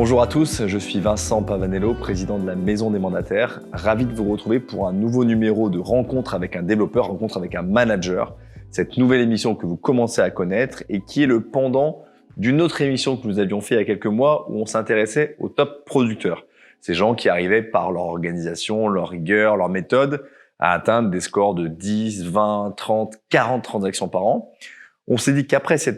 Bonjour à tous, je suis Vincent Pavanello, président de la Maison des Mandataires. Ravi de vous retrouver pour un nouveau numéro de Rencontre avec un développeur, Rencontre avec un manager. Cette nouvelle émission que vous commencez à connaître et qui est le pendant d'une autre émission que nous avions fait il y a quelques mois où on s'intéressait aux top producteurs. Ces gens qui arrivaient par leur organisation, leur rigueur, leur méthode à atteindre des scores de 10, 20, 30, 40 transactions par an. On s'est dit qu'après ce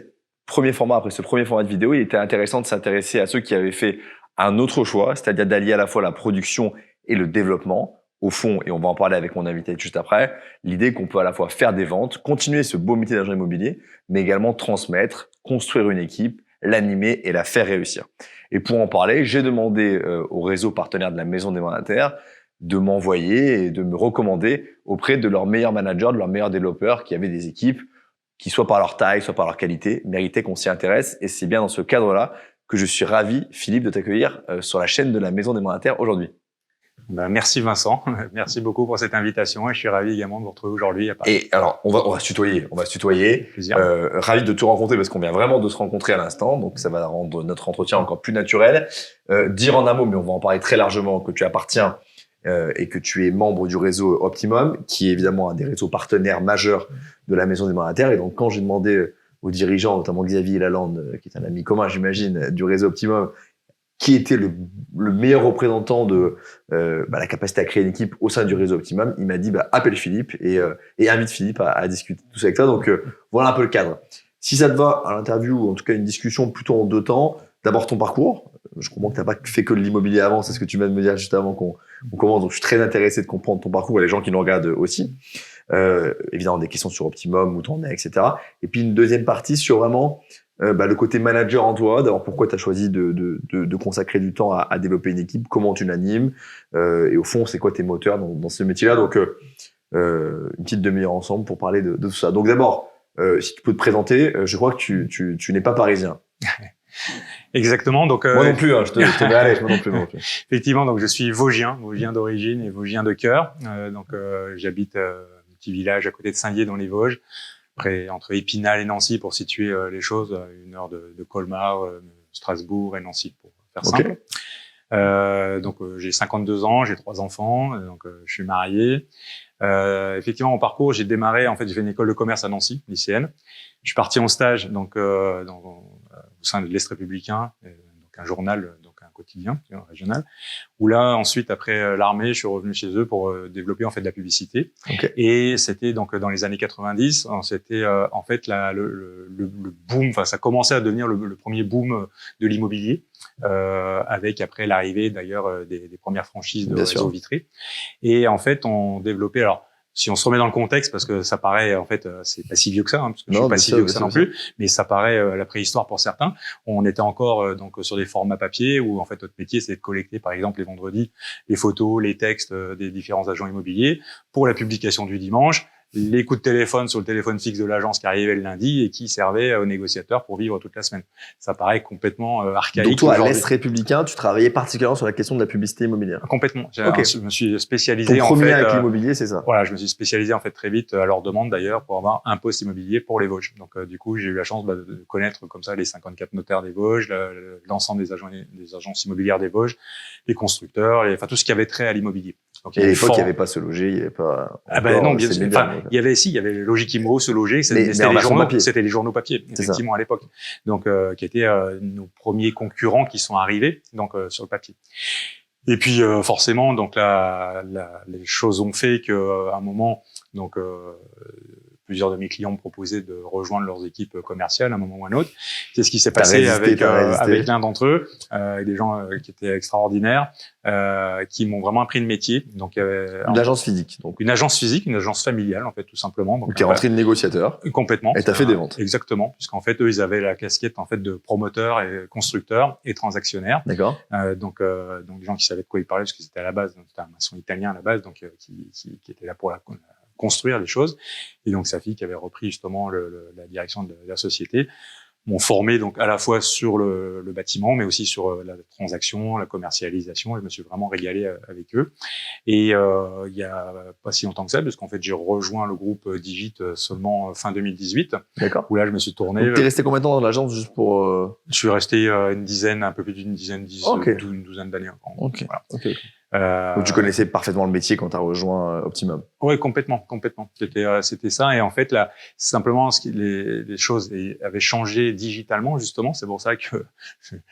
premier format de vidéo, il était intéressant de s'intéresser à ceux qui avaient fait un autre choix, c'est-à-dire d'allier à la fois la production et le développement. Au fond, et on va en parler avec mon invité juste après, l'idée qu'on peut à la fois faire des ventes, continuer ce beau métier d'agent immobilier, mais également transmettre, construire une équipe, l'animer et la faire réussir. Et pour en parler, j'ai demandé au réseau partenaire de la Maison des Mandataires de m'envoyer et de me recommander auprès de leurs meilleurs managers, de leurs meilleurs développeurs qui avaient des équipes qui, soit par leur taille, soit par leur qualité, méritaient qu'on s'y intéresse. Et c'est bien dans ce cadre-là que je suis ravi, Philippe, de t'accueillir sur la chaîne de la Maison des Mandataires aujourd'hui. Merci Vincent, merci beaucoup pour cette invitation et je suis ravi également de vous retrouver aujourd'hui à Paris. Et alors, on va se tutoyer. Ravi de te rencontrer parce qu'on vient vraiment de se rencontrer à l'instant, donc ça va rendre notre entretien encore plus naturel. Dire en un mot, mais on va en parler très largement, que tu appartiens et que tu es membre du réseau Optimum, qui est évidemment un des réseaux partenaires majeurs de la Maison des Mandataires. Et donc, quand j'ai demandé aux dirigeants, notamment Xavier Lalande, qui est un ami commun, j'imagine, du réseau Optimum, qui était le meilleur représentant de la capacité à créer une équipe au sein du réseau Optimum, il m'a dit appelle Philippe et invite Philippe à discuter tout ça avec toi. Donc voilà un peu le cadre. Si ça te va, à l'interview, ou en tout cas une discussion plutôt en 2 temps, d'abord ton parcours. Je comprends que tu n'as pas fait que de l'immobilier avant, c'est ce que tu viens de me dire juste avant qu'on commence. Donc je suis très intéressé de comprendre ton parcours et les gens qui nous regardent aussi. Évidemment des questions sur Optimum, où t'en es, etc. Et puis une deuxième partie sur vraiment le côté manager en toi, d'abord pourquoi tu as choisi de consacrer du temps à développer une équipe, comment tu l'animes, et au fond, c'est quoi tes moteurs dans ce métier-là. Donc, une petite demi-heure ensemble pour parler de tout ça. Donc d'abord, si tu peux te présenter, je crois que tu n'es pas parisien. Exactement. Donc moi non plus, je te mets à l'aise, moi non plus. Effectivement, donc je suis Vosgien d'origine et Vosgien de cœur. J'habite un petit village à côté de Saint-Dié dans les Vosges. Après, entre Épinal et Nancy, pour situer les choses, 1 heure de Colmar, Strasbourg et Nancy, pour faire simple. J'ai 52 ans, j'ai 3 enfants, je suis marié. Effectivement, mon parcours, j'ai démarré, en fait, j'ai fait une école de commerce à Nancy, lycéenne. Je suis parti en stage, au sein de l'Est républicain, un journal, un quotidien régional, où là, ensuite, après l'armée, je suis revenu chez eux pour développer en fait de la publicité. Et c'était donc dans les années 90, c'était en fait le boom, enfin ça commençait à devenir le premier boom de l'immobilier, avec après l'arrivée d'ailleurs des premières franchises de réseau vitré. Et en fait, on développait alors. Si on se remet dans le contexte, parce que ça paraît, en fait, c'est pas si vieux que ça, parce que je suis pas si vieux que ça non plus, mais ça paraît la préhistoire pour certains. On était encore sur des formats papier où en fait notre métier c'est de collecter, par exemple, les vendredis, les photos, les textes des différents agents immobiliers pour la publication du dimanche. Les coups de téléphone sur le téléphone fixe de l'agence qui arrivait le lundi et qui servait aux négociateurs pour vivre toute la semaine. Ça paraît complètement archaïque. Donc toi, à l'Est républicain, tu travaillais particulièrement sur la question de la publicité immobilière. Complètement. Je me suis spécialisé en fait. Avec l'immobilier, c'est ça. Voilà, je me suis spécialisé en fait très vite à leur demande d'ailleurs pour avoir un poste immobilier pour les Vosges. Donc du coup, j'ai eu la chance de connaître comme ça les 54 notaires des Vosges, l'ensemble des agences immobilières des Vosges, les constructeurs, enfin tout ce qui avait trait à l'immobilier. Donc, et à l'époque, il n'y avait pas Se Loger, il n'y avait pas. Non, bien sûr. Il y avait Logique Immo, Se Loger, c'était les journaux papier, effectivement, à l'époque. Donc, qui étaient nos premiers concurrents qui sont arrivés, sur le papier. Et puis, forcément, donc les choses ont fait qu'à un moment, plusieurs de mes clients me proposaient de rejoindre leurs équipes commerciales à un moment ou à un autre. C'est ce qui s'est passé avec l'un d'entre eux, avec des gens qui étaient extraordinaires, qui m'ont vraiment appris le métier. Donc, une agence physique. Donc. Une agence physique, une agence familiale, en fait, tout simplement. Donc, qui est rentré de négociateur. Complètement. Et t'as fait des ventes. Exactement. Puisqu'en fait, eux, ils avaient la casquette, en fait, de promoteur et constructeur et transactionnaire. D'accord. Donc, des gens qui savaient de quoi ils parlaient, parce que c'était à la base, c'était un maçon italien à la base, qui était là pour construire les choses. Et donc, sa fille qui avait repris justement la direction de la société m'ont formé donc à la fois sur le bâtiment, mais aussi sur la transaction, la commercialisation. Et je me suis vraiment régalé avec eux. Et il y a pas si longtemps que ça, parce qu'en fait j'ai rejoint le groupe Digit seulement fin 2018. D'accord. Où là je me suis tourné. Donc t'es resté combien de temps dans l'agence juste pour Je suis resté une dizaine, un peu plus d'une dizaine, okay. une douzaine d'années. Ok. Voilà. Okay. Donc tu connaissais parfaitement le métier quand tu as rejoint Optimum. Oui, complètement. C'était ça. Et en fait, là, simplement, les choses avaient changé digitalement, justement. C'est pour ça que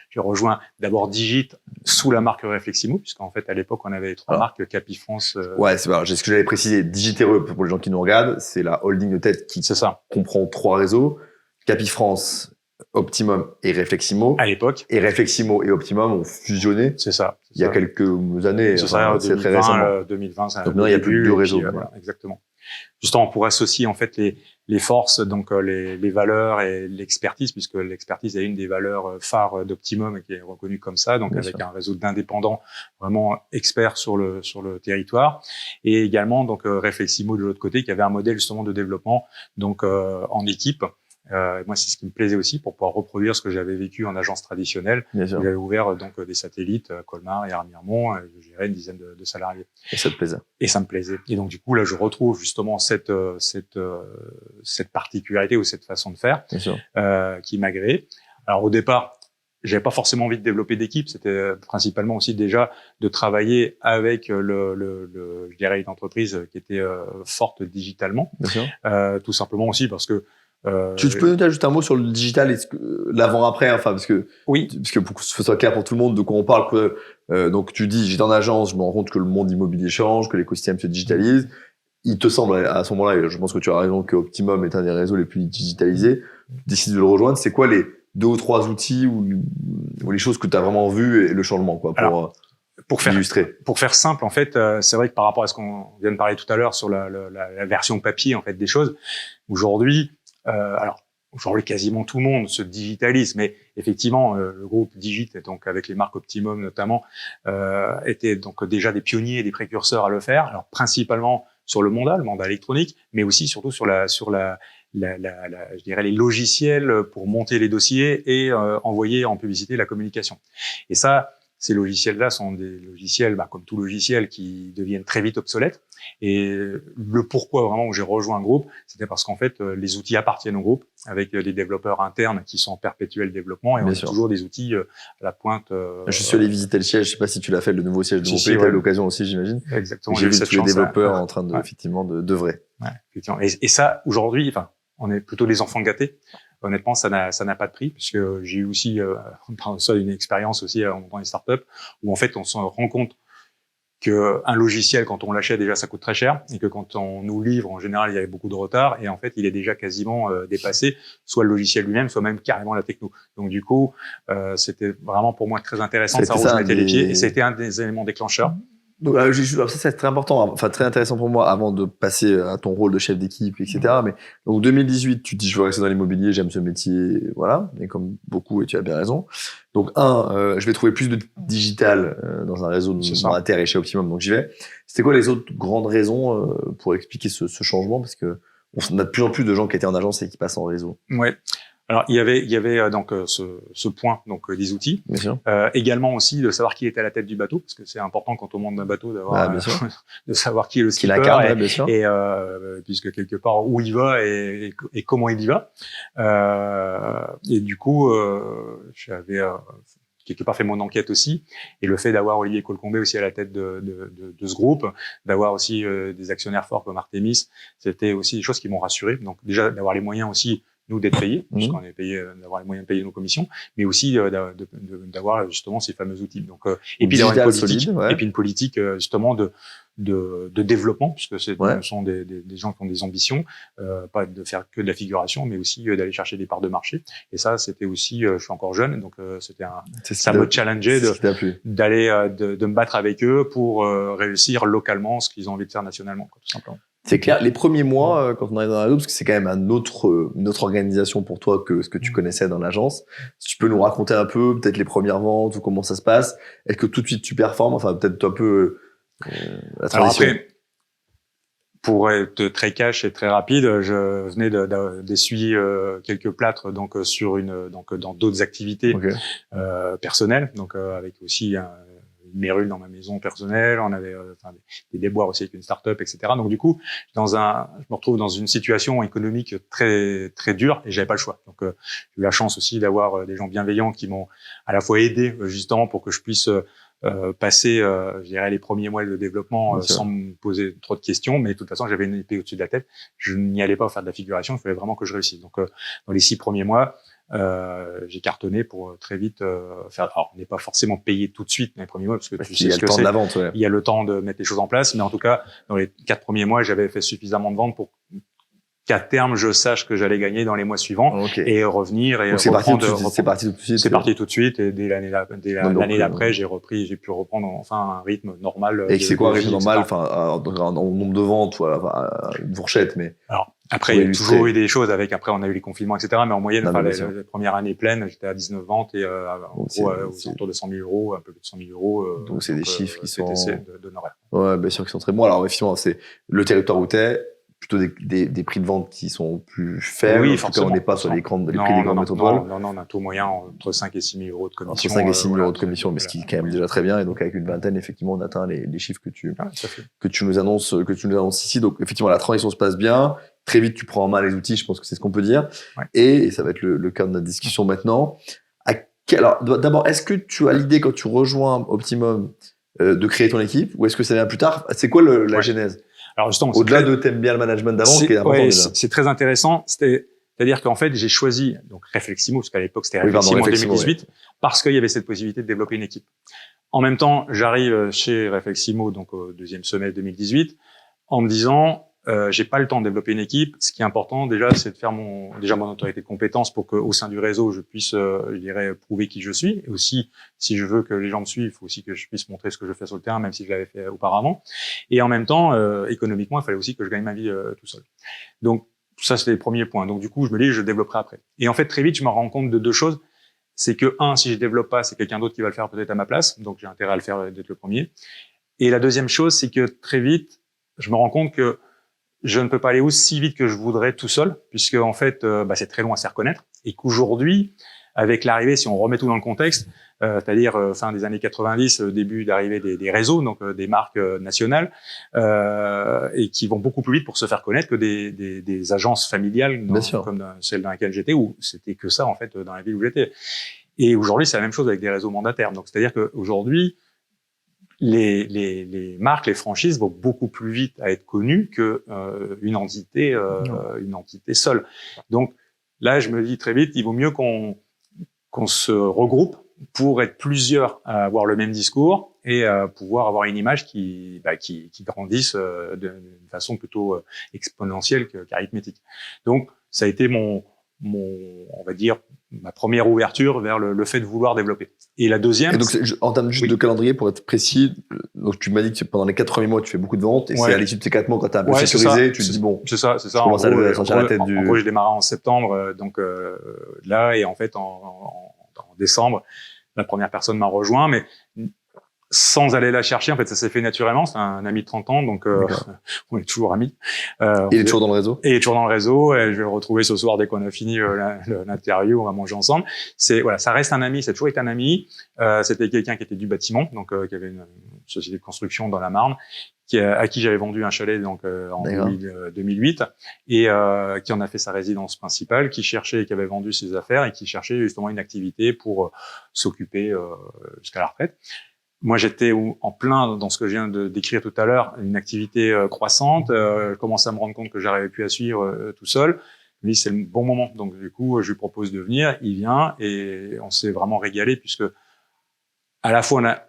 j'ai rejoint d'abord Digit sous la marque Refleximo, puisqu'en fait, à l'époque, on avait 3 marques, Capifrance. Ouais, c'est ce que j'avais précisé. Digitereux, pour les gens qui nous regardent, c'est la holding de tête qui comprend 3 réseaux. Capifrance, Optimum et Refleximo. À l'époque. Et Refleximo et Optimum ont fusionné. C'est ça. Il y a quelques années. C'est ça, c'est très récemment. 2020, ça. Donc maintenant, il y a plus de 2 réseaux. Voilà, exactement. Justement, pour associer en fait les forces, donc les valeurs et l'expertise, puisque l'expertise est une des valeurs phares d'Optimum qui est reconnue comme ça, donc Bien avec sûr. un réseau d'indépendants vraiment experts sur le territoire, et également donc Refleximo de l'autre côté qui avait un modèle justement de développement donc en équipe. Moi, c'est ce qui me plaisait aussi pour pouvoir reproduire ce que j'avais vécu en agence traditionnelle. J'avais ouvert donc des satellites, Colmar et Armiremont, je gérais une dizaine de salariés. Et ça te plaisait. Et ça me plaisait. Et donc du coup là, je retrouve justement cette particularité ou cette façon de faire qui m'a agréé. Alors au départ, j'avais pas forcément envie de développer d'équipe. C'était principalement aussi déjà de travailler avec je dirais une entreprise qui était forte digitalement. Tout simplement aussi parce que tu peux nous ajouter un mot sur le digital et l'avant-après, enfin, parce que pour que ce soit clair pour tout le monde de quoi on parle. Donc tu dis, j'étais en agence, je me rends compte que le monde immobilier change, que l'écosystème se digitalise. Il te semble à ce moment-là, et je pense que tu as raison, que Optimum est un des réseaux les plus digitalisés. Tu décides de le rejoindre. C'est quoi les 2 ou 3 outils ou les choses que tu as vraiment vues et le changement, quoi, pour illustrer. Pour faire simple, en fait, c'est vrai que par rapport à ce qu'on vient de parler tout à l'heure sur la version papier, en fait, des choses, aujourd'hui, alors aujourd'hui quasiment tout le monde se digitalise, mais effectivement le groupe Digit, donc avec les marques Optimum notamment, étaient donc déjà des pionniers et des précurseurs à le faire. Alors principalement sur le mandat électronique, mais aussi surtout sur je dirais les logiciels pour monter les dossiers et envoyer en publicité la communication. Et ça, ces logiciels-là sont des logiciels, comme tout logiciel, qui deviennent très vite obsolètes. Et le pourquoi vraiment où j'ai rejoint un groupe, c'était parce qu'en fait, les outils appartiennent au groupe, avec des développeurs internes qui sont en perpétuel développement, et on a toujours des outils à la pointe. Je suis allé visiter le siège, je sais pas si tu l'as fait, le nouveau siège de Groupé, t'as eu l'occasion aussi, j'imagine. Exactement. J'ai vu tous les développeurs en train de, effectivement, d'œuvrer. Ouais, effectivement. Et ça, aujourd'hui, enfin, on est plutôt les enfants gâtés. Honnêtement, ça n'a pas de prix, puisque j'ai eu aussi ça une expérience aussi dans les startups où en fait on se rend compte que un logiciel, quand on l'achète déjà, ça coûte très cher, et que quand on nous livre, en général, il y a beaucoup de retard, et en fait, il est déjà quasiment dépassé, soit le logiciel lui-même, soit même carrément la techno. Donc du coup, c'était vraiment pour moi très intéressant de savoir où je mettais les pieds, et ça a été un des éléments déclencheurs. Donc, ça, c'est très important, enfin, très intéressant pour moi avant de passer à ton rôle de chef d'équipe, etc. Mais, donc, 2018, tu te dis, je veux rester dans l'immobilier, j'aime ce métier, voilà. Et comme beaucoup, et tu as bien raison. Donc, je vais trouver plus de digital, dans un réseau monétaire et chez Optimum, donc j'y vais. C'était quoi les autres grandes raisons, pour expliquer ce changement? Parce que on a de plus en plus de gens qui étaient en agence et qui passent en réseau. Ouais. Alors il y avait donc ce point donc des outils, également aussi de savoir qui était à la tête du bateau, parce que c'est important quand on monte d'un bateau d'avoir de savoir qui est le skipper et puisque quelque part où il va et comment il y va. Et du coup j'avais quelque part fait mon enquête aussi, et le fait d'avoir Olivier Colcombé aussi à la tête de ce groupe, d'avoir aussi des actionnaires forts comme Artemis, c'était aussi des choses qui m'ont rassuré. Donc déjà d'avoir les moyens aussi nous d'être payés, puisqu'on est payé, d'avoir les moyens de payer nos commissions, mais aussi d'avoir justement ces fameux outils. Donc et puis d'avoir une politique, et puis une politique justement de développement, puisque ce sont des gens qui ont des ambitions, pas de faire que de la figuration, mais aussi d'aller chercher des parts de marché. Et ça, c'était aussi, je suis encore jeune, donc ça me challengeait d'aller de me battre avec eux pour réussir localement ce qu'ils ont envie de faire nationalement, quoi, tout simplement. C'est clair. Les premiers mois, quand on arrive dans la parce que c'est quand même une autre organisation pour toi que ce que tu connaissais dans l'agence. Si tu peux nous raconter un peu, peut-être les premières ventes ou comment ça se passe. Est-ce que tout de suite tu performes? Enfin, peut-être un peu la transition. Alors après, Pour être très cash et très rapide, je venais d'essuyer quelques plâtres donc dans d'autres activités personnelles, donc avec aussi une mérule dans ma maison personnelle, on avait des déboires aussi avec une start-up, etc. Donc du coup, je me retrouve dans une situation économique très très dure et j'avais pas le choix. Donc j'ai eu la chance aussi d'avoir des gens bienveillants qui m'ont à la fois aidé justement pour que je puisse passer, je dirais, les premiers mois de développement sans me poser trop de questions, mais de toute façon, j'avais une épée au-dessus de la tête. Je n'y allais pas faire de la figuration, il fallait vraiment que je réussisse. Donc, dans les 6 premiers mois, j'ai cartonné pour très vite faire. Alors, on n'est pas forcément payé tout de suite dans les premiers mois, parce que tu sais il y a le temps de la vente. Ouais. Il y a le temps de mettre les choses en place, mais en tout cas, dans les 4 premiers mois, j'avais fait suffisamment de ventes pour qu'à terme, je sache que j'allais gagner dans les mois suivants et revenir et reprendre. C'est parti tout de suite. C'est parti tout de suite et dès l'année d'après, j'ai pu reprendre enfin un rythme normal. Et c'est quoi un rythme normal, enfin, en nombre de ventes ou une fourchette, mais. Alors, après, il y a toujours eu des choses avec, après, on a eu les confinements, etc. Mais en moyenne, la première année pleine, j'étais à 19 ventes et, en gros, aux alentours de 100 000 euros, un peu plus de 100 000 euros. Donc, c'est des chiffres qui sont. d'honoraires. Ouais, bien sûr, qui sont très bons. Alors, effectivement, c'est le territoire où t'es, plutôt des prix de vente qui sont plus faibles. Oui, forcément. On n'est pas sur les prix des grandes métropoles. Non, on a un taux moyen entre 5 et 6 000 euros de commission. Entre 5 et 6 000 euros de commission, mais ce qui est quand même déjà très bien. Et donc, avec une vingtaine, effectivement, on atteint les chiffres que tu nous annonces ici. Donc, effectivement, la transition se passe bien. Très vite, tu prends en main les outils. Je pense que c'est ce qu'on peut dire. Ouais. Et ça va être le cœur de notre discussion maintenant. Alors, d'abord, est-ce que tu as l'idée, quand tu rejoins Optimum, de créer ton équipe, ou est-ce que ça vient plus tard? C'est quoi la genèse? Alors justement, au-delà de t'aimes bien le management d'avant, ce qui est important déjà. C'est très intéressant. C'est-à-dire qu'en fait, j'ai choisi donc Refleximo, parce qu'à l'époque c'était Refleximo en 2018, parce qu'il y avait cette possibilité de développer une équipe. En même temps, j'arrive chez Refleximo donc au 2e semestre 2018 en me disant j'ai pas le temps de développer une équipe. Ce qui est important déjà, c'est de faire mon autorité de compétence pour qu'au sein du réseau, je puisse, je dirais, prouver qui je suis. Et aussi, si je veux que les gens me suivent, il faut aussi que je puisse montrer ce que je fais sur le terrain, même si je l'avais fait auparavant. Et en même temps, économiquement, il fallait aussi que je gagne ma vie tout seul. Donc ça, c'était les premiers points. Donc du coup, je me dis, je développerai après. Et en fait, très vite, je me rends compte de 2 choses. C'est que si je développe pas, c'est quelqu'un d'autre qui va le faire peut-être à ma place. Donc j'ai intérêt à le faire d'être le premier. Et la deuxième chose, c'est que très vite, je me rends compte que je ne peux pas aller aussi vite que je voudrais tout seul, puisque en fait, c'est très long à se faire connaître, et qu'aujourd'hui, avec l'arrivée, si on remet tout dans le contexte, c'est-à-dire fin des années 90, début d'arrivée des réseaux, donc des marques nationales, et qui vont beaucoup plus vite pour se faire connaître que des agences familiales comme celle dans laquelle j'étais, où c'était que ça en fait dans la ville où j'étais. Et aujourd'hui, c'est la même chose avec des réseaux mandataires. Donc, c'est-à-dire qu'aujourd'hui, les marques, les franchises vont beaucoup plus vite à être connues que une entité seule. Donc là, je me dis très vite, il vaut mieux qu'on se regroupe pour être plusieurs à avoir le même discours et pouvoir avoir une image qui grandisse d'une façon plutôt exponentielle qu'arithmétique. Donc ça a été on va dire, ma première ouverture vers le fait de vouloir développer. Et la deuxième... Et donc, en termes juste de calendrier, pour être précis, donc tu m'as dit que pendant les 4 premiers mois, tu fais beaucoup de ventes, et c'est à l'issue de ces 4 mois, quand tu as un peu sécurisé, tu te dis bon... C'est ça. Je commence à sentir la tête du... En gros, j'ai démarré en septembre, là, et en fait, en décembre, la première personne m'a rejoint, mais sans aller la chercher, en fait, ça s'est fait naturellement. C'est un ami de 30 ans, donc on est toujours amis. Il est toujours dans le réseau. Et il est toujours dans le réseau. Et je vais le retrouver ce soir dès qu'on a fini l'interview. On va manger ensemble. Ça reste un ami. Ça a toujours été un ami. C'était quelqu'un qui était du bâtiment, donc qui avait une société de construction dans la Marne, à qui j'avais vendu un chalet donc en 2008 et qui en a fait sa résidence principale, qui avait vendu ses affaires et qui cherchait justement une activité pour s'occuper jusqu'à la retraite. Moi, j'étais en plein dans ce que je viens de décrire tout à l'heure, une activité croissante. Je commençais à me rendre compte que j'arrivais plus à suivre tout seul. Lui, c'est le bon moment. Donc, du coup, je lui propose de venir. Il vient et on s'est vraiment régalé puisque à la fois, on a,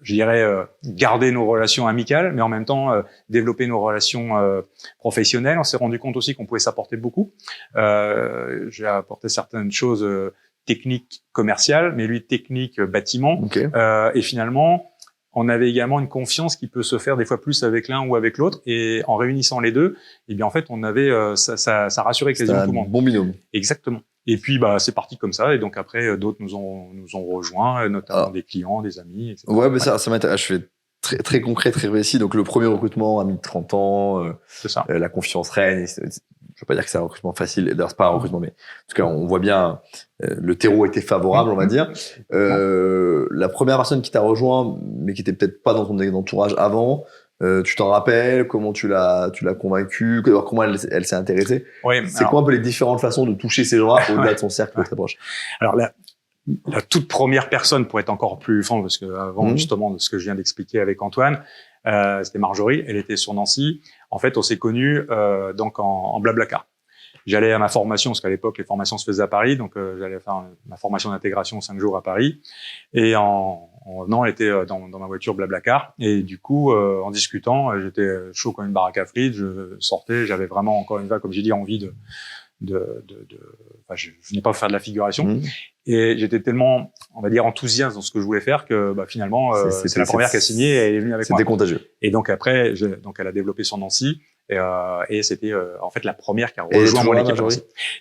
je dirais, gardé nos relations amicales, mais en même temps, développé nos relations professionnelles. On s'est rendu compte aussi qu'on pouvait s'apporter beaucoup. J'ai apporté certaines choses technique commerciale, mais lui technique bâtiment. Okay. Et finalement, on avait également une confiance qui peut se faire des fois plus avec l'un ou avec l'autre. Et en réunissant les deux, eh bien en fait, on avait ça rassurait quasiment tout le monde. Bon binôme. Exactement. Et puis c'est parti comme ça. Et donc après, d'autres nous ont rejoints, notamment des clients, des amis, etc. Ouais, mais ça m'intéresse. Je fais très, très concret, très précis. Donc, le premier recrutement à 30 ans, C'est ça. la confiance règne. Je veux pas dire que c'est un recrutement facile. D'ailleurs, c'est pas un recrutement, mais en tout cas, on voit bien le terreau était favorable, on va dire. La première personne qui t'a rejoint, mais qui était peut-être pas dans ton entourage avant, tu t'en rappelles? Comment tu l'as convaincue? Comment elle s'est intéressée? Oui, c'est quoi un peu les différentes façons de toucher ces gens-là au-delà de son cercle très proche? Alors la toute première personne, pour être encore plus franc, parce que avant justement de ce que je viens d'expliquer avec Antoine, c'était Marjorie. Elle était sur Nancy. En fait, on s'est connus donc en Blablacar. J'allais à ma formation, parce qu'à l'époque, les formations se faisaient à Paris, donc j'allais faire ma formation d'intégration 5 jours à Paris. Et en venant, elle était dans ma voiture Blablacar. Et du coup, en discutant, j'étais chaud comme une baraque à frites. Je sortais, j'avais vraiment, encore une fois, comme j'ai dit, envie enfin, je venais pas faire de la figuration. Et j'étais tellement, on va dire, enthousiaste dans ce que je voulais faire que finalement, c'est la première qui a signé et elle est venue avec moi. C'était contagieux. Et donc après, donc elle a développé son Nancy. Et c'était en fait la première qui a rejoint mon équipe.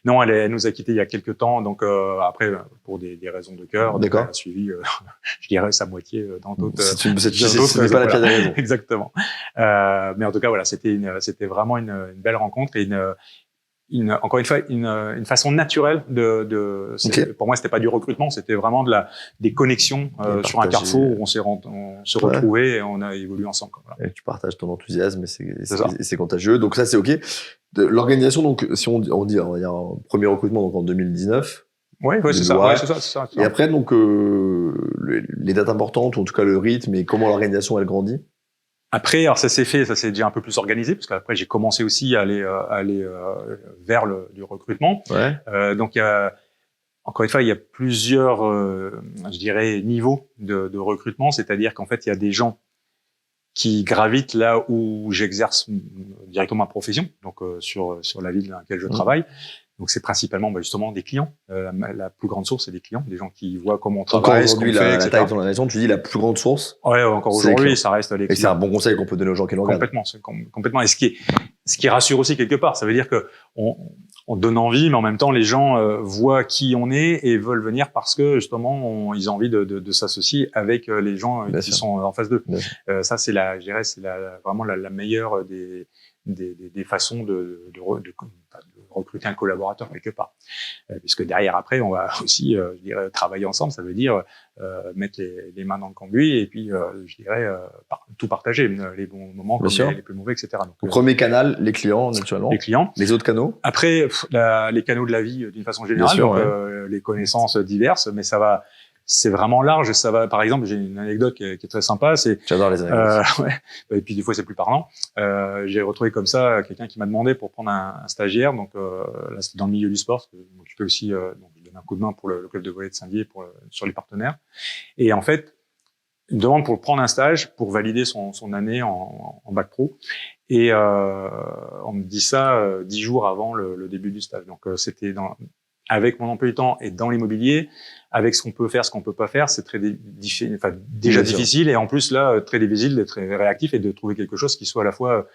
Non, elle nous a quittés il y a quelques temps. Donc après, pour des raisons de cœur, donc elle a suivi, je dirais, sa moitié dans d'autres. Ce n'est pas la pire des raisons. Exactement. Mais en tout cas, voilà, c'était vraiment une belle rencontre et encore une fois, une façon naturelle pour moi, c'était pas du recrutement, c'était vraiment des connexions sur un carrefour où on se retrouvait et on a évolué ensemble. Voilà. Et tu partages ton enthousiasme et c'est contagieux. Donc ça, c'est OK. L'organisation, donc, si on dit, on va dire un premier recrutement donc en 2019. Oui, c'est ça. Et après, donc, les dates importantes, ou en tout cas le rythme et comment l'organisation, elle grandit. Après, alors ça s'est déjà un peu plus organisé, parce qu'après j'ai commencé aussi à aller vers du recrutement. Donc encore une fois, il y a plusieurs, je dirais, niveaux de recrutement, c'est-à-dire qu'en fait il y a des gens qui gravitent là où j'exerce directement ma profession, donc sur la ville dans laquelle je travaille. Donc c'est principalement justement des clients. La plus grande source, c'est des clients, des gens qui voient comment on travaille, ce qu'on fait, etc. La taille de ton organisation, tu dis la plus grande source. Ouais, encore aujourd'hui, ça reste les clients. Et c'est un bon conseil qu'on peut donner aux gens qui l'ont regardé. Complètement. Et ce qui rassure aussi quelque part, ça veut dire que on donne envie, mais en même temps, les gens voient qui on est et veulent venir parce que justement, ils ont envie de s'associer avec les gens qui sont en face d'eux. Ça, c'est vraiment la meilleure des façons de recruter un collaborateur quelque part, puisque derrière après on va aussi je dirais travailler ensemble, ça veut dire mettre les mains dans le cambouis et puis je dirais tout partager, les bons moments comme les plus mauvais, etc. Donc, le premier canal, les clients naturellement, les autres canaux, après les canaux de la vie d'une façon générale, donc les connaissances diverses, mais c'est vraiment large. Ça va, par exemple, j'ai une anecdote qui est très sympa. J'adore les anecdotes. Et puis des fois c'est plus parlant. J'ai retrouvé comme ça quelqu'un qui m'a demandé pour prendre un stagiaire. Donc là c'était dans le milieu du sport, parce que je m'occupais aussi donc je donnais un coup de main pour le club de volley de Saint-Dié sur les partenaires. Et en fait, il me demande pour prendre un stage pour valider son année en bac pro. Et on me dit ça 10 jours avant le début du stage. Donc c'était avec mon emploi du temps et dans l'immobilier, avec ce qu'on peut faire, ce qu'on peut pas faire, c'est très difficile et en plus là très difficile d'être réactif et de trouver quelque chose qui soit à la fois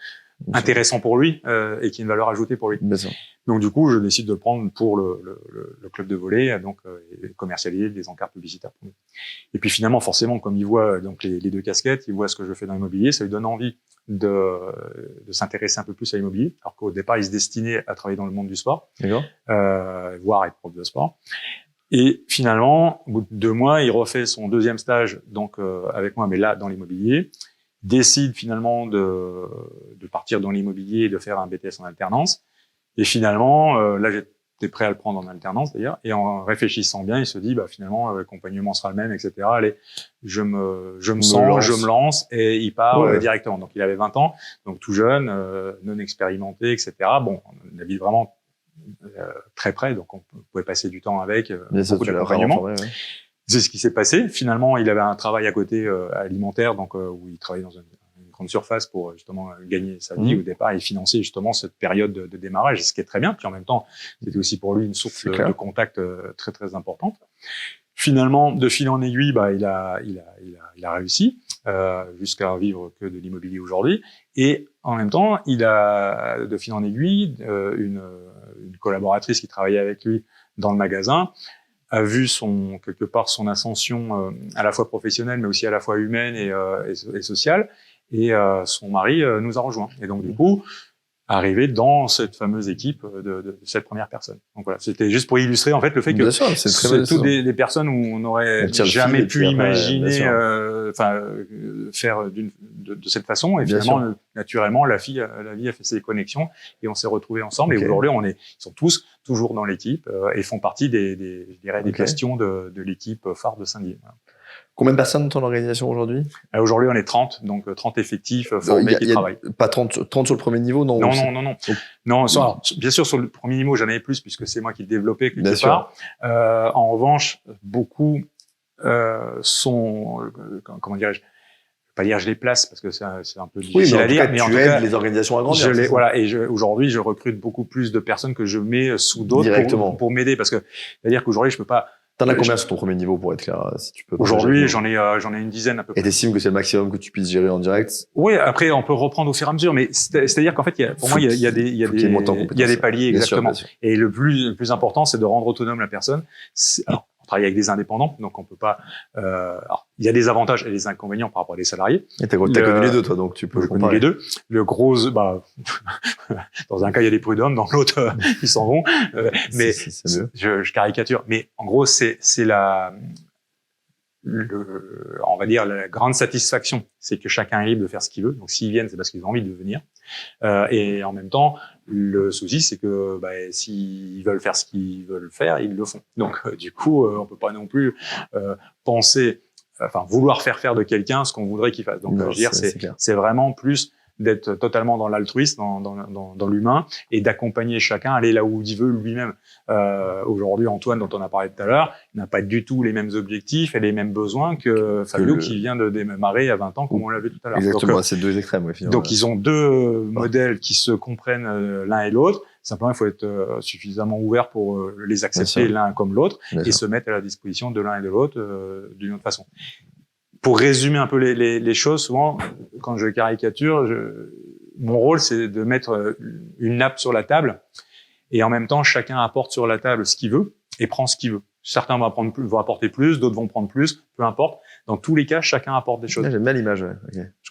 intéressant pour lui et qui ait une valeur ajoutée pour lui. Donc du coup, je décide de le prendre pour le club de volley, donc commercialiser des encarts publicitaires pour nous. Et puis finalement, forcément, comme il voit donc les deux casquettes, il voit ce que je fais dans l'immobilier, ça lui donne envie de s'intéresser un peu plus à l'immobilier, alors qu'au départ, il se destinait à travailler dans le monde du sport, voire être prof de sport. Et finalement, au bout de 2 mois, il refait son deuxième stage, donc avec moi, mais là dans l'immobilier, décide finalement de partir dans l'immobilier et de faire un BTS en alternance. Et finalement, là, j'étais prêt à le prendre en alternance d'ailleurs. Et en réfléchissant bien, il se dit, l'accompagnement sera le même, etc. Allez, je me lance, et il part directement. Donc, il avait 20 ans, donc tout jeune, non expérimenté, etc. Bon, on habite vraiment très près, donc on pouvait passer du temps avec beaucoup d'accompagnement. C'est ce qui s'est passé. Finalement, il avait un travail à côté alimentaire, donc où il travaillait dans une grande surface pour justement gagner sa vie au départ et financer justement cette période de démarrage, ce qui est très bien. Puis en même temps, c'était aussi pour lui une source de contact très très importante. Finalement, de fil en aiguille, il a réussi jusqu'à vivre que de l'immobilier aujourd'hui. Et en même temps, il a de fil en aiguille une collaboratrice qui travaillait avec lui dans le magasin. a vu quelque part son ascension à la fois professionnelle, mais aussi à la fois humaine et sociale. Et son mari nous a rejoints. Et donc, du coup, arrivé dans cette fameuse équipe de cette première personne. Donc voilà, c'était juste pour illustrer en fait le fait que c'est toutes des personnes où on n'aurait jamais pu imaginer faire de cette façon. Et finalement, naturellement, la vie a fait ses connexions et on s'est retrouvés ensemble. Et aujourd'hui, ils sont tous toujours dans l'équipe et font partie des questions de l'équipe phare de Saint-Dié. Voilà. Combien de personnes dans ton organisation aujourd'hui? Aujourd'hui, on est 30, donc 30 effectifs formés qui travaillent. Pas 30 sur le premier niveau, non? Non, alors, bien sûr, sur le premier niveau, j'en avais plus puisque c'est moi qui le développais quelque part. En revanche, beaucoup sont, comment dirais-je, pas dire je les place parce que c'est un peu difficile à dire, mais en tout cas, les organisations à grandir. Voilà, et aujourd'hui, je recrute beaucoup plus de personnes que je mets sous d'autres pour m'aider parce que c'est-à-dire qu'aujourd'hui, je peux pas. T'en as combien sur ton premier niveau pour être clair, si tu peux? Aujourd'hui, j'en ai une dizaine à peu près. Et t'estimes que c'est le maximum que tu puisses gérer en direct? Oui, après, on peut reprendre au fur et à mesure, mais c'est-à-dire qu'en fait, pour moi, il y a des paliers, exactement. Et le plus important, c'est de rendre autonome la personne. Alors, on travaille avec des indépendants, donc on peut pas, alors, il y a des avantages et des inconvénients par rapport à des salariés. Et t'as connu les deux, toi, donc tu peux comparer. Les deux. Le gros, dans un cas, il y a des prud'hommes, dans l'autre, ils s'en vont. Mais c'est mieux. Je caricature. Mais en gros, c'est on va dire la grande satisfaction, c'est que chacun est libre de faire ce qu'il veut. Donc s'ils viennent, c'est parce qu'ils ont envie de venir. Et en même temps, le souci, c'est que s'ils veulent faire ce qu'ils veulent faire, ils le font. Donc du coup, on peut pas non plus vouloir faire de quelqu'un ce qu'on voudrait qu'il fasse. Donc je veux dire, c'est vraiment plus d'être totalement dans l'altruisme, dans l'humain, et d'accompagner chacun à aller là où il veut lui-même. Aujourd'hui, Antoine, dont on a parlé tout à l'heure, n'a pas du tout les mêmes objectifs et les mêmes besoins que Fabio, qui vient de démarrer à 20 ans, comme on l'a vu tout à l'heure. Exactement, c'est deux extrêmes, oui, finalement. Donc, ils ont deux modèles qui se comprennent l'un et l'autre. Simplement, il faut être suffisamment ouvert pour les accepter l'un comme l'autre et se mettre à la disposition de l'un et de l'autre d'une autre façon. Pour résumer un peu les choses, souvent, quand je caricature, mon rôle, c'est de mettre une nappe sur la table et en même temps, chacun apporte sur la table ce qu'il veut et prend ce qu'il veut. Certains vont apporter plus, d'autres vont prendre plus, peu importe. Dans tous les cas, chacun apporte des choses. J'aime bien l'image, ouais.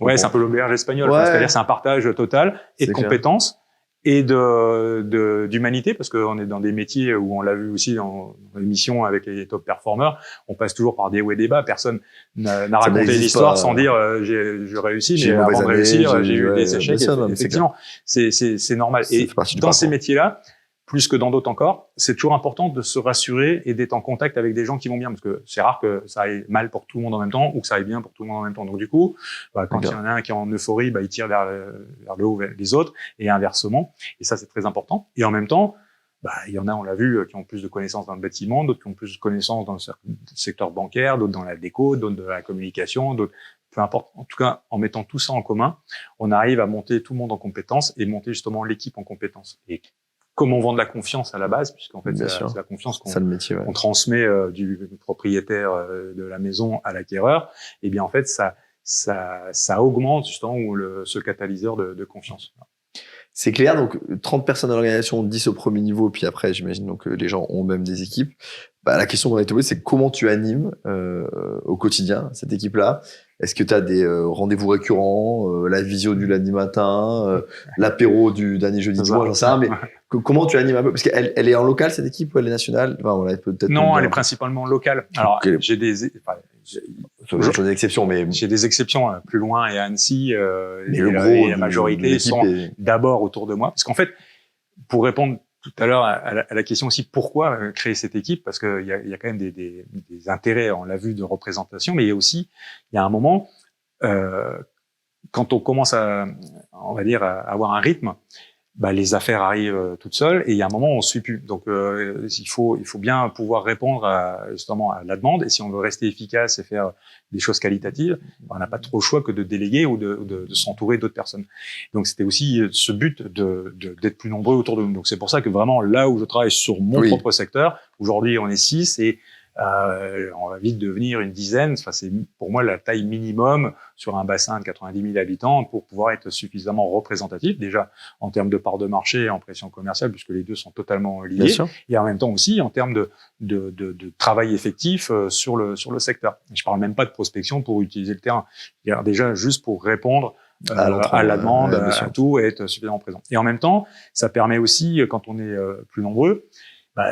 Okay. C'est un peu l'auberge espagnole. C'est-à-dire, c'est un partage total et de compétences. Et d'humanité, parce qu'on est dans des métiers où on l'a vu aussi dans l'émission avec les top performers, on passe toujours par des hauts et des bas. Personne n'a raconté l'histoire sans dire j'ai réussi, mais avant de réussir, j'ai eu des échecs. Effectivement, c'est normal. Et dans ces métiers-là, plus que dans d'autres encore, c'est toujours important de se rassurer et d'être en contact avec des gens qui vont bien, parce que c'est rare que ça aille mal pour tout le monde en même temps ou que ça aille bien pour tout le monde en même temps. Donc du coup, quand il y en a un qui est en euphorie, il tire vers le haut les autres, et inversement. Et ça, c'est très important. Et en même temps, il y en a, on l'a vu, qui ont plus de connaissances dans le bâtiment, d'autres qui ont plus de connaissances dans le secteur bancaire, d'autres dans la déco, d'autres dans la communication, d'autres, peu importe. En tout cas, en mettant tout ça en commun, on arrive à monter tout le monde en compétences et monter justement l'équipe en compétences. Et comme on vend de la confiance à la base, puisqu'en fait, c'est la confiance qu'on transmet du propriétaire de la maison à l'acquéreur, et bien en fait, ça augmente justement ce catalyseur de confiance. C'est clair, donc 30 personnes dans l'organisation, 10 au premier niveau, puis après, j'imagine donc les gens ont même des équipes. La question qu'on va te poser, c'est comment tu animes au quotidien cette équipe-là? Est-ce que tu as des rendez-vous récurrents, la visio du lundi matin, l'apéro du dernier jeudi du mois, j'en sais rien, mais comment tu animes un peu? Parce qu'elle est en local, cette équipe, ou elle est nationale? Non, elle est principalement locale. Alors, j'ai des exceptions, mais... J'ai des exceptions plus loin et à Annecy, et la majorité sont d'abord autour de moi. Parce qu'en fait, pour répondre tout à l'heure à la question aussi pourquoi créer cette équipe, parce qu'il y a quand même des intérêts, on l'a vu, de représentation, mais il y a un moment quand on commence on va dire à avoir un rythme, les affaires arrivent toutes seules et il y a un moment où on se suit plus. Donc il faut bien pouvoir répondre justement à la demande, et si on veut rester efficace et faire des choses qualitatives, on n'a pas trop le choix que de déléguer ou de s'entourer d'autres personnes. Donc c'était aussi ce but d'être plus nombreux autour de nous. Donc c'est pour ça que vraiment là où je travaille sur mon propre secteur, aujourd'hui on est 6 et on va vite devenir une dizaine. Enfin, c'est pour moi la taille minimum sur un bassin de 90 000 habitants pour pouvoir être suffisamment représentatif, déjà en termes de part de marché et en pression commerciale, puisque les deux sont totalement liés, et en même temps aussi en termes de travail effectif sur le secteur. Je parle même pas de prospection pour utiliser le terrain. Déjà juste pour répondre à la demande, à tout, et être suffisamment présent. Et en même temps, ça permet aussi, quand on est plus nombreux,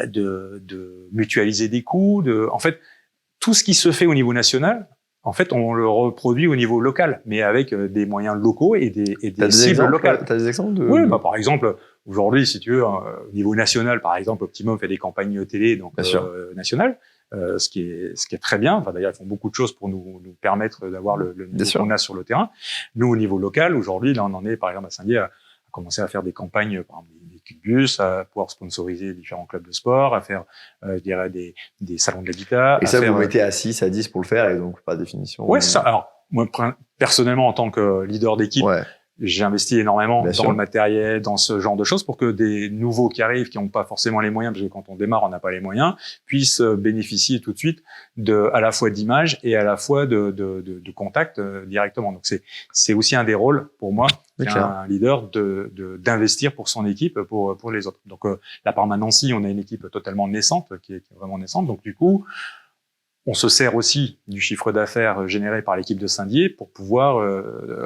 de mutualiser des coûts. En fait, tout ce qui se fait au niveau national, en fait, on le reproduit au niveau local, mais avec des moyens locaux et des cibles locales. T'as des exemples Oui, par exemple, aujourd'hui, si tu veux, au niveau national, par exemple, Optimum fait des campagnes télé, donc nationales. Ce qui est très bien. Enfin, d'ailleurs, ils font beaucoup de choses pour nous permettre d'avoir le niveau qu'on a sur le terrain. Nous, au niveau local, aujourd'hui, là, on en est, par exemple, à Saint-Dié, à commencer à faire des campagnes, par exemple, des bus, à pouvoir sponsoriser différents clubs de sport, à faire, je dirais, des salons de l'habitat. Et ça, vous mettez à 6, à 10 pour le faire, et donc, par définition. Ouais, c'est ça. Alors, moi, personnellement, en tant que leader d'équipe, j'ai investi énormément dans le matériel, dans ce genre de choses pour que des nouveaux qui arrivent, qui n'ont pas forcément les moyens, parce que quand on démarre, on n'a pas les moyens, puissent bénéficier tout de suite à la fois d'images et à la fois de contacts directement. Donc c'est aussi un des rôles pour moi, un leader, d'investir pour son équipe, pour les autres. Donc là, par Nancy, on a une équipe totalement naissante, qui est vraiment naissante. Donc du coup, on se sert aussi du chiffre d'affaires généré par l'équipe de Saint-Dié pour pouvoir,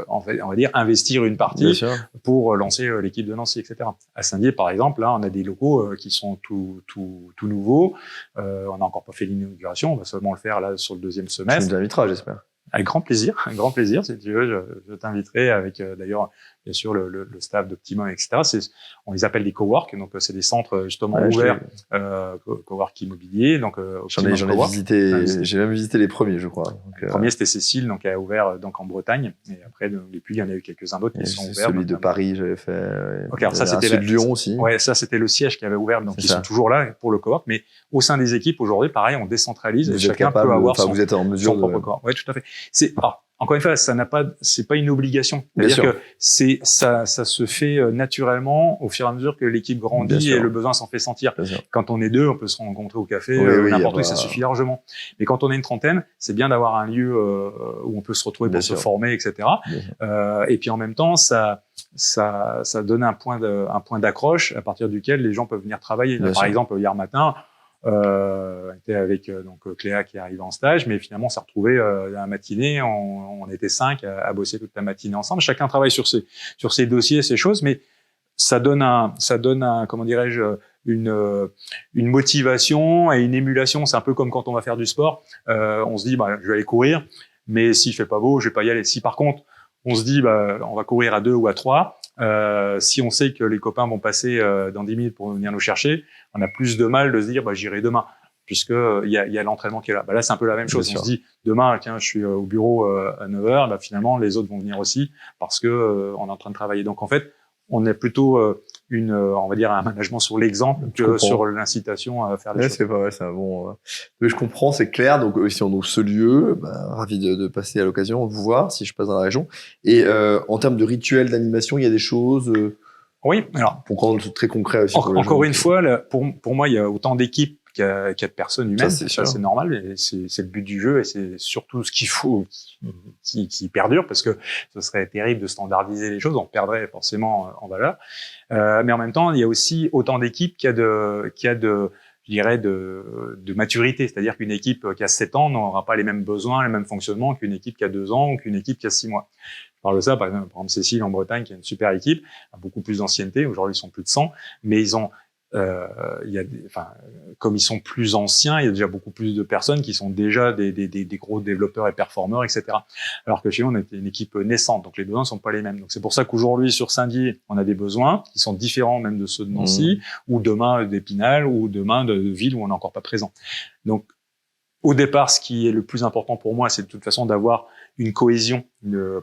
on va dire, investir une partie pour lancer l'équipe de Nancy, etc. À Saint-Dié, par exemple, là, on a des locaux qui sont tout nouveaux. On n'a encore pas fait l'inauguration, on va seulement le faire là sur le deuxième semestre. Tu nous inviteras, j'espère. Avec grand plaisir, si tu veux, je t'inviterai avec d'ailleurs bien sûr le staff d'Optimum, etc. On les appelle des cowork, donc c'est des centres justement ouverts, cowork immobilier. Donc j'en ai visité, j'ai même visité les premiers, je crois. Le premier c'était Cécile, donc elle a ouvert donc en Bretagne, et après depuis il y en a eu quelques-uns d'autres qui sont ouverts. Celui de Paris, j'avais fait. Alors ça c'était celui de Lyon aussi. Ouais, ça c'était le siège qui avait ouvert, donc ils sont toujours là pour le cowork, mais au sein des équipes aujourd'hui, pareil, on décentralise et chacun peut avoir son propre cowork. Ouais, tout à fait. Encore une fois, c'est pas une obligation. C'est-à-dire que ça se fait naturellement au fur et à mesure que l'équipe grandit et le besoin s'en fait sentir. Quand on est deux, on peut se rencontrer au café, n'importe où, ça suffit largement. Mais quand on est une trentaine, c'est bien d'avoir un lieu où on peut se retrouver pour se former, etc. Et puis en même temps, ça donne un point d'accroche à partir duquel les gens peuvent venir travailler. Là, par exemple, hier matin, on était avec donc Cléa qui arrive en stage, mais finalement on s'est retrouvés la matinée, on était 5 à bosser toute la matinée ensemble. Chacun travaille sur ses dossiers, ses choses, mais ça donne comment dirais-je, une motivation et une émulation. C'est un peu comme quand on va faire du sport, on se dit je vais aller courir, mais s'il fait pas beau, je vais pas y aller. Si par contre on se dit on va courir à 2 ou à 3, si on sait que les copains vont passer dans 10 minutes pour venir nous chercher, on a plus de mal de se dire j'irai demain, puisque il y a l'entraînement qui est là. Là c'est un peu la même chose. On se dit demain tiens je suis au bureau à 9h, finalement les autres vont venir aussi parce que on est en train de travailler. Donc en fait on est plutôt on va dire un management sur l'exemple que sur l'incitation à faire les choses. C'est pas mal, c'est un bon. Je comprends, c'est clair. Donc si on ouvre ce lieu, ravi de passer à l'occasion, de vous voir si je passe dans la région. Et en termes de rituels d'animation, il y a des choses. Oui, alors pour rendre très concret aussi. Encore une fois, pour moi, il y a autant d'équipes qu'il y a de personnes humaines. Ça, c'est normal. Et c'est le but du jeu et c'est surtout ce qu'il faut qui perdure, parce que ce serait terrible de standardiser les choses. On perdrait forcément en valeur. Mais en même temps, il y a aussi autant d'équipes qu'il y a de je dirais, de maturité. C'est-à-dire qu'une équipe qui a 7 ans n'aura pas les mêmes besoins, les mêmes fonctionnements qu'une équipe qui a 2 ans ou qu'une équipe qui a 6 mois. Je parle de ça, par exemple, Cécile en Bretagne, qui a une super équipe, a beaucoup plus d'ancienneté. Aujourd'hui, ils sont plus de 100, mais ils ont, comme ils sont plus anciens, il y a déjà beaucoup plus de personnes qui sont déjà des gros développeurs et performeurs, etc. Alors que chez nous, on était une équipe naissante, donc les besoins ne sont pas les mêmes. Donc c'est pour ça qu'aujourd'hui, sur Saint-Dié, on a des besoins qui sont différents même de ceux de Nancy, ou demain d'Épinal, ou demain de villes où on n'est encore pas présent. Donc, au départ, ce qui est le plus important pour moi, c'est de toute façon d'avoir une cohésion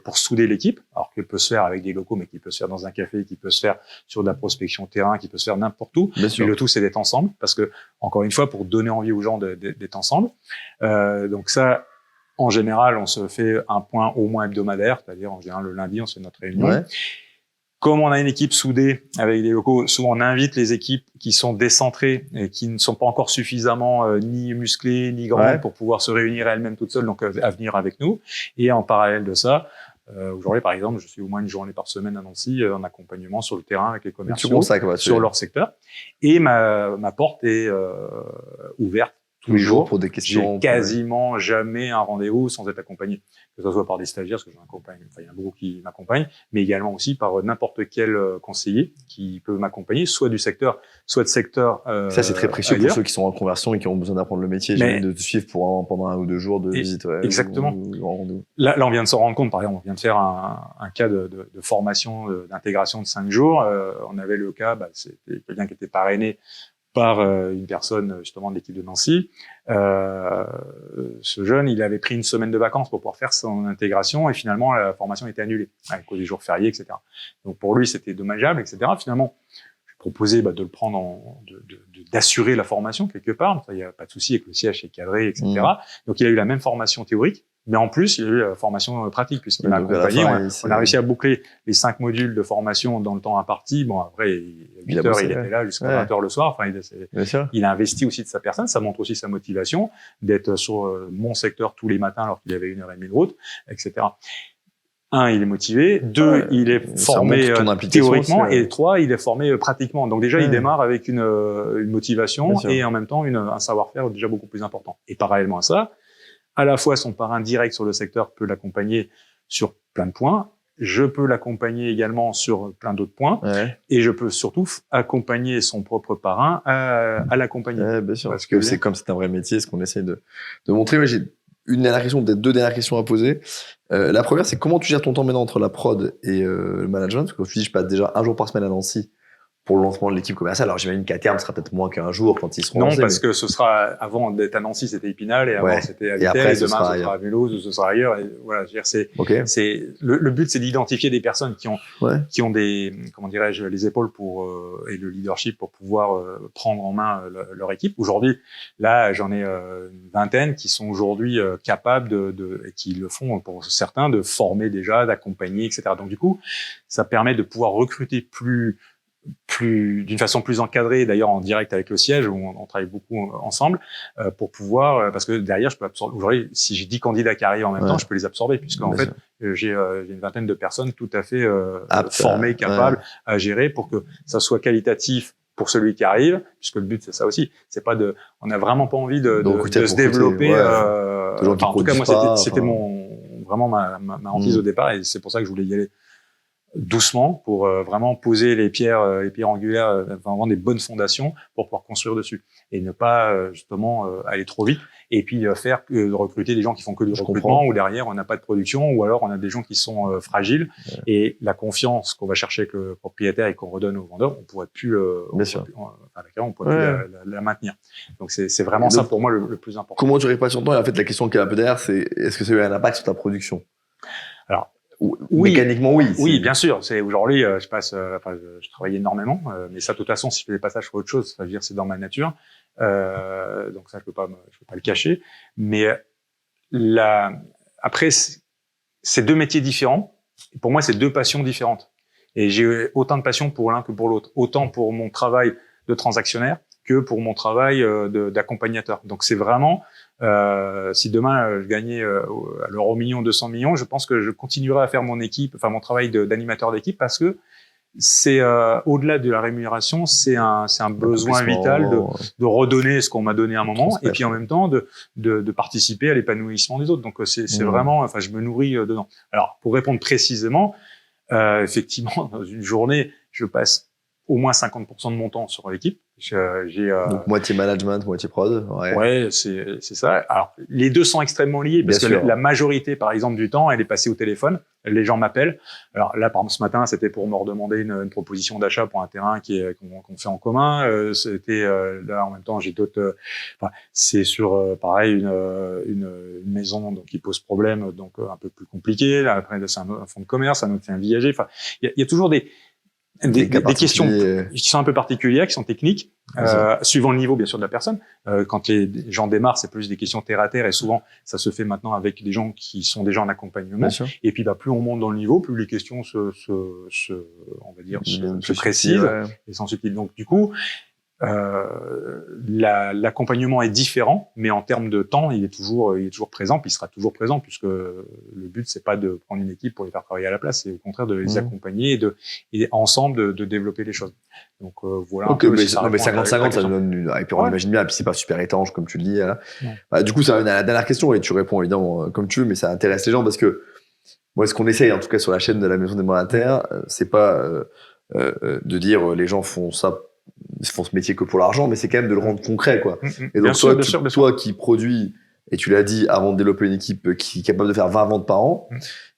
pour souder l'équipe, alors qu'elle peut se faire avec des locaux, mais qui peut se faire dans un café, qui peut se faire sur de la prospection terrain, qui peut se faire n'importe où. Mais le tout, c'est d'être ensemble, parce que, encore une fois, pour donner envie aux gens d'être ensemble. Donc ça, en général, on se fait un point au moins hebdomadaire, c'est-à-dire en général le lundi, on se fait notre réunion. Ouais. Comme on a une équipe soudée avec des locaux, souvent on invite les équipes qui sont décentrées et qui ne sont pas encore suffisamment ni musclées ni grandes pour pouvoir se réunir elles-mêmes toutes seules, donc à venir avec nous. Et en parallèle de ça, aujourd'hui par exemple, je suis au moins une journée par semaine à Nancy en accompagnement sur le terrain avec les commerciaux sur leur secteur. Et ma porte est ouverte tous les jours pour des questions. J'ai quasiment jamais un rendez-vous sans être accompagné, que ce soit par des stagiaires, parce que j'accompagne, enfin il y en a beaucoup qui m'accompagnent, mais également aussi par n'importe quel conseiller qui peut m'accompagner, soit du secteur, soit de secteur. Ça c'est très précieux pour ceux qui sont en conversion et qui ont besoin d'apprendre le métier, de te suivre pendant 1 ou 2 jours de visite. Exactement. Là, on vient de se rendre compte, par exemple, on vient de faire un cas de formation d'intégration de 5 jours. On avait le cas, c'était quelqu'un qui était parrainé par une personne justement de l'équipe de Nancy. Ce jeune, il avait pris une semaine de vacances pour pouvoir faire son intégration et finalement la formation était annulée à cause des jours fériés, etc. Donc pour lui, c'était dommageable, etc. Finalement, j'ai proposé de le prendre, d'assurer la formation quelque part. Il n'y a pas de souci avec le siège est cadré, etc. Donc il a eu la même formation théorique. Mais en plus, il y a eu la formation pratique, puisqu'il m'a accompagné. On a réussi à boucler les 5 modules de formation dans le temps imparti. Bon, après, 8 heures, il était là jusqu'à 20 heures le soir. Enfin, il a investi aussi de sa personne. Ça montre aussi sa motivation d'être sur mon secteur tous les matins alors qu'il avait 1h30 de route, etc. 1, il est motivé. 2, il est formé théoriquement. Et 3, il est formé pratiquement. Donc déjà, il démarre avec une motivation et en même temps un savoir-faire déjà beaucoup plus important. Et parallèlement à ça, à la fois son parrain direct sur le secteur peut l'accompagner sur plein de points, je peux l'accompagner également sur plein d'autres points, et je peux surtout accompagner son propre parrain à l'accompagner. Bien sûr, parce que c'est comme c'est un vrai métier, ce qu'on essaie de montrer. J'ai une dernière question, peut-être 2 dernières questions à poser. La première, c'est comment tu gères ton temps maintenant entre la prod et le management? Parce que tu dis, je passe déjà 1 jour par semaine à Nancy pour le lancement de l'équipe commerciale. Alors j'imagine qu'à terme, ce sera peut-être moins qu'un jour quand ils seront lancés. Non, parce que ce sera, avant d'être à Nancy, c'était Épinal, et avant c'était à Vittel, et demain ce sera à Mulhouse, ou ce sera ailleurs. Et voilà, je veux dire, c'est le but, c'est d'identifier des personnes qui ont des, comment dirais-je, les épaules et le leadership pour pouvoir prendre en main leur équipe. Aujourd'hui, là, j'en ai une vingtaine qui sont aujourd'hui capables et qui le font pour certains, de former déjà, d'accompagner, etc. Donc du coup, ça permet de pouvoir recruter d'une façon plus encadrée, d'ailleurs en direct avec le siège où on travaille beaucoup ensemble pour pouvoir, parce que derrière je peux absorber. Aujourd'hui, si j'ai 10 candidats qui arrivent en même temps, je peux les absorber puisque en fait j'ai une vingtaine de personnes tout à fait formées, capables à gérer pour que ça soit qualitatif pour celui qui arrive, puisque le but c'est ça aussi. C'est pas on n'a vraiment pas envie de se développer. En tout cas, moi c'était vraiment ma hantise au départ, et c'est pour ça que je voulais y aller doucement pour vraiment poser les pierres angulaires, vraiment des bonnes fondations pour pouvoir construire dessus et ne pas justement aller trop vite et puis recruter des gens qui font que du recrutement où derrière on n'a pas de production ou alors on a des gens qui sont fragiles et la confiance qu'on va chercher avec le propriétaire et qu'on redonne au vendeur, on pourrait plus la maintenir. Donc c'est vraiment ça pour moi le plus important. Comment tu réponds sur ton temps? Et en fait la question qui est un peu derrière, c'est est-ce que ça a eu un impact sur ta production? Alors oui, mécaniquement, oui. Oui, bien sûr. C'est aujourd'hui, je travaille énormément, mais ça, de toute façon, si je fais des passages sur autre chose, je veux dire, c'est dans ma nature. Donc ça, je peux pas le cacher. Mais après, c'est 2 métiers différents. Pour moi, c'est 2 passions différentes. Et j'ai autant de passion pour l'un que pour l'autre. Autant pour mon travail de transactionnaire que pour mon travail d'accompagnateur. Donc c'est vraiment, si demain je gagnais à l'euro million, 200 millions, je pense que je continuerai à faire mon travail d'animateur d'équipe parce que c'est au-delà de la rémunération, c'est un besoin vital de redonner ce qu'on m'a donné à un moment et puis en même temps de participer à l'épanouissement des autres. Donc c'est vraiment, je me nourris dedans. Alors pour répondre précisément, effectivement dans une journée, je passe au moins 50% de mon temps sur l'équipe. Donc moitié management, moitié prod. Ouais, c'est ça. Alors les 2 sont extrêmement liés parce que la majorité, par exemple, du temps, elle est passée au téléphone. Les gens m'appellent. Alors là, par exemple, ce matin, c'était pour me redemander une proposition d'achat pour un terrain qu'on fait en commun. C'était là en même temps, j'ai d'autres. C'est sur pareil une maison donc qui pose problème, donc un peu plus compliqué. Là, après, c'est un fonds de commerce, un autre c'est un viager. Enfin, il y a toujours des questions qui sont un peu particulières, qui sont techniques, suivant le niveau bien sûr de la personne. Quand les gens démarrent, c'est plus des questions terre à terre, et souvent ça se fait maintenant avec des gens qui sont déjà en accompagnement. Et puis plus on monte dans le niveau, plus les questions on va dire, se précisent et sont subtiles. Donc du coup, l'accompagnement est différent, mais en termes de temps, il est toujours présent, puis il sera toujours présent, puisque le but c'est pas de prendre une équipe pour les faire travailler à la place, c'est au contraire de les accompagner et ensemble de développer les choses. Donc voilà. Ok, mais 50-50, ça nous donne et puis on imagine bien, et puis c'est pas super étanche comme tu le dis. Là. Du coup, ça va à la dernière question et tu réponds évidemment comme tu veux, mais ça intéresse les gens parce que moi, ce qu'on essaye, en tout cas sur la chaîne de la Maison des Mandataires, c'est pas de dire les gens font ce métier que pour l'argent, mais c'est quand même de le rendre concret, quoi. Et donc, toi qui produis, et tu l'as dit, avant de développer une équipe qui est capable de faire 20 ventes par an,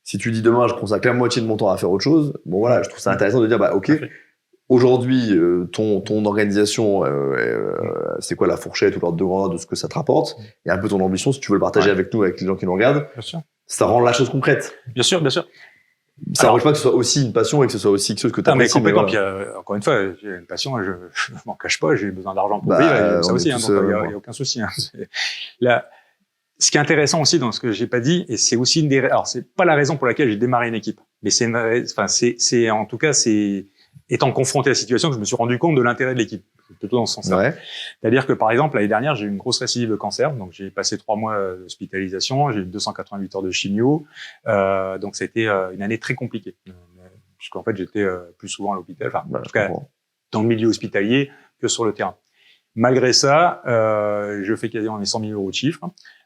si tu dis demain, je consacre la moitié de mon temps à faire autre chose, bon voilà, je trouve ça intéressant de dire, bah ok, aujourd'hui, ton organisation, c'est quoi la fourchette ou l'ordre de grandeur de ce que ça te rapporte, et un peu ton ambition, si tu veux le partager avec nous, avec les gens qui nous regardent, ça rend la chose concrète. Bien sûr. Ça n'empêche pas que ce soit aussi une passion et que ce soit aussi quelque chose que tu apprécies. Mais complètement. Puis, encore une fois, j'ai une passion, je m'en cache pas, j'ai besoin d'argent pour vivre, ça aussi, donc il y a aucun souci. Là, ce qui est intéressant aussi dans ce que j'ai pas dit, et c'est aussi alors c'est pas la raison pour laquelle j'ai démarré une équipe, mais c'est en tout cas, c'est étant confronté à la situation que je me suis rendu compte de l'intérêt de l'équipe. C'est plutôt dans ce sens-là. C'est-à-dire que, par exemple, l'année dernière, j'ai eu une grosse récidive de cancer. Donc, j'ai passé 3 mois d'hospitalisation. J'ai eu 288 heures de chimio. Donc, c'était une année très compliquée. Puisqu'en fait, j'étais plus souvent à l'hôpital. Enfin, en tout cas, dans le milieu hospitalier que sur le terrain. Malgré ça, je fais quasiment les 100 000 euros de chiffre.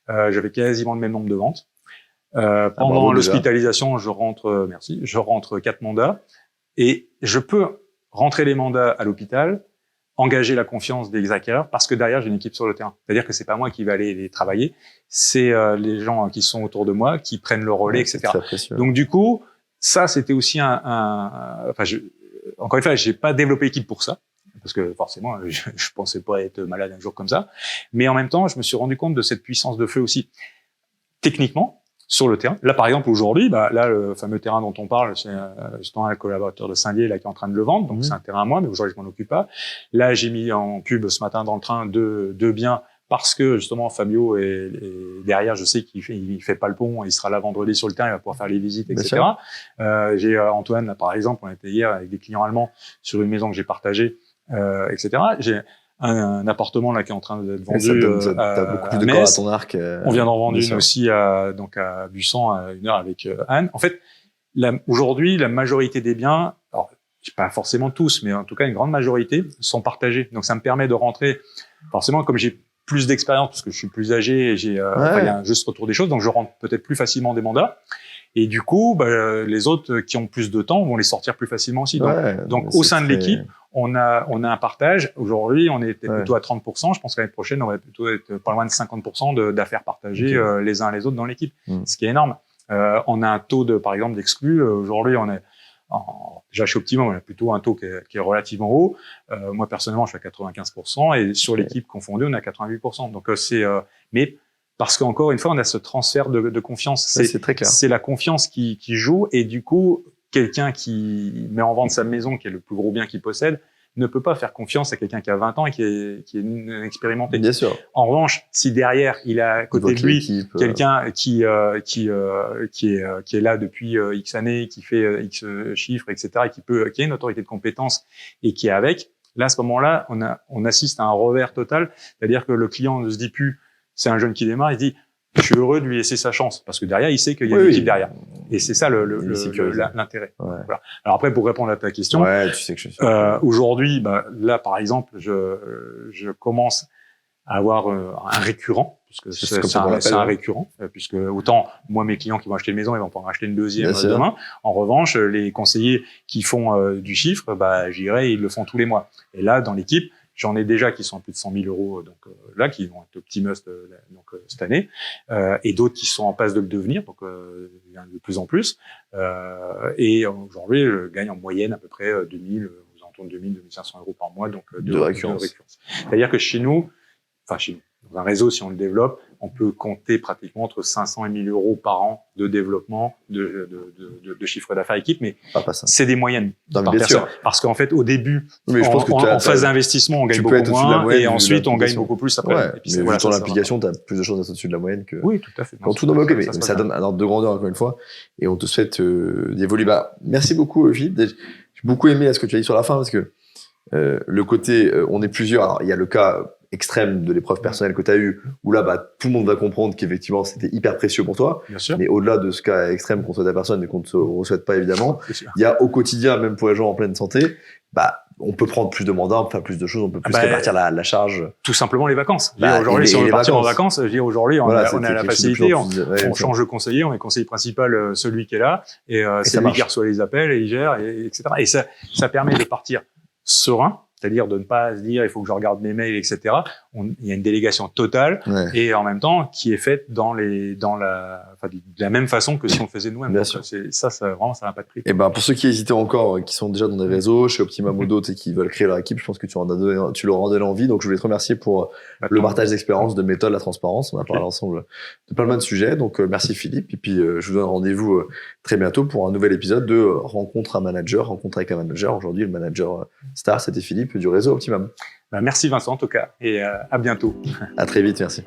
J'avais quasiment le même nombre de ventes. Pendant l'hospitalisation, je rentre 4 mandats. Et je peux rentrer les mandats à l'hôpital, engager la confiance des acquéreurs, parce que derrière, j'ai une équipe sur le terrain. C'est-à-dire que c'est pas moi qui vais aller les travailler, c'est les gens qui sont autour de moi, qui prennent le relais, etc. Donc du coup, ça, c'était aussi encore une fois, j'ai pas développé l'équipe pour ça, parce que forcément, je pensais pas être malade un jour comme ça. Mais en même temps, je me suis rendu compte de cette puissance de feu aussi, techniquement, sur le terrain. Là, par exemple, aujourd'hui, là, le fameux terrain dont on parle, c'est justement un collaborateur de Saint-Dié là qui est en train de le vendre. Donc, c'est un terrain à moi, mais aujourd'hui, je m'en occupe pas. Là, j'ai mis en pub ce matin dans le train deux biens parce que justement Fabio est derrière. Je sais qu'il fait pas le pont. Il sera là vendredi sur le terrain. Il va pouvoir faire les visites, etc. J'ai Antoine, là, par exemple. On était hier avec des clients allemands sur une maison que j'ai partagée, etc. J'ai un appartement là qui est en train d'être vendu. T'as beaucoup plus de corps à ton arc. On vient d'en vendre une aussi à Bussan à 1 heure avec Anne. En fait, aujourd'hui, la majorité des biens, alors pas forcément tous, mais en tout cas une grande majorité, sont partagés. Donc ça me permet de rentrer. Forcément, comme j'ai plus d'expérience parce que je suis plus âgé, et il y a un juste retour des choses, donc je rentre peut-être plus facilement des mandats. Et du coup, les autres qui ont plus de temps vont les sortir plus facilement aussi. Donc au sein de l'équipe, on a un partage. Aujourd'hui, on était plutôt à 30%. Je pense que l'année prochaine, on va plutôt être pas loin de 50% d'affaires partagées les uns les autres dans l'équipe, ce qui est énorme. On a un taux par exemple d'exclus. Aujourd'hui, on est déjà chez Optimum, on a plutôt un taux qui est relativement haut. Moi personnellement, je suis à 95%, et sur l'équipe confondue, on est à 88%. Donc mais parce qu'encore une fois, on a ce transfert de confiance. C'est très clair. C'est la confiance qui joue, et du coup, quelqu'un qui met en vente sa maison, qui est le plus gros bien qu'il possède, ne peut pas faire confiance à quelqu'un qui a 20 ans et qui est expérimenté. Bien sûr. En revanche, si derrière, il a à côté de lui quelqu'un qui est là depuis X années, qui fait X chiffres, etc., et qui a une autorité de compétence et qui est avec, là, à ce moment-là, on assiste à un revers total. C'est-à-dire que le client ne se dit plus, c'est un jeune qui démarre, il se dit, je suis heureux de lui laisser sa chance, parce que derrière, il sait qu'il y a une équipe derrière. Et c'est ça l'intérêt. Voilà. Alors après, pour répondre à ta question, tu sais que je suis aujourd'hui, là, par exemple, je commence à avoir un récurrent, puisque c'est un récurrent, puisque autant moi, mes clients qui vont acheter une maison, ils vont pouvoir en acheter une deuxième demain. En revanche, les conseillers qui font du chiffre, j'irai, ils le font tous les mois. Et là, dans l'équipe, j'en ai déjà qui sont à plus de 100 000 euros, donc là, qui vont être Optimus cette année, et d'autres qui sont en passe de le devenir, donc il y en a de plus en plus. Et aujourd'hui, je gagne en moyenne à peu près 2000, aux alentours de 2000, 2500 euros par mois, donc de récurrence. C'est-à-dire que chez nous, Dans un réseau, si on le développe, on peut compter pratiquement entre 500 et 1000 euros par an de développement de chiffre d'affaires équipe, mais c'est des moyennes par personne. sûr. Parce qu'en fait, au début, mais je pense que en phase d'investissement, on gagne beaucoup moins, et ensuite, on gagne beaucoup plus après. Ouais, et puis, mais vu ton application, tu as plus de chances d'être au-dessus de la moyenne que... Oui, tout à fait. Dans tout ok, mais ça donne un ordre de grandeur, encore une fois, et on te souhaite d'évoluer. Merci beaucoup, Philippe. J'ai beaucoup aimé ce que tu as dit sur la fin, parce que le côté, on est plusieurs. Alors, il y a le cas extrême de l'épreuve personnelle que tu as eu, où là, tout le monde va comprendre qu'effectivement, c'était hyper précieux pour toi. Bien sûr. Mais au-delà de ce cas extrême qu'on souhaite à personne et qu'on ne te souhaite pas, évidemment, il y a au quotidien, même pour les gens en pleine santé, on peut prendre plus de mandats, on peut faire plus de choses, on peut plus répartir la charge. Tout simplement les vacances. Aujourd'hui, si on veut partir en vacances, aujourd'hui, on a la facilité, on change de conseiller, on est conseiller principal, celui qui est là, et c'est lui qui reçoit les appels, et il gère, etc. Et ça permet de partir serein, c'est-à-dire de ne pas se dire il faut que je regarde mes mails, etc. Il y a une délégation totale et en même temps qui est faite de la même façon que si on le faisait nous-mêmes. Ça vraiment, ça n'a pas de prix. Et pour ceux qui hésitaient encore, qui sont déjà dans des réseaux, chez Optimum ou d'autres et qui veulent créer leur équipe, je pense que tu leur en donnes envie. Donc je voulais te remercier pour le partage d'expérience, de méthode, la transparence. On a parlé ensemble de pas mal de sujets. Donc merci Philippe. Et puis je vous donne rendez-vous très bientôt pour un nouvel épisode de Rencontre avec un manager. Aujourd'hui, le manager star, c'était Philippe du réseau Optimum. Merci Vincent en tout cas et à bientôt. À très vite, merci.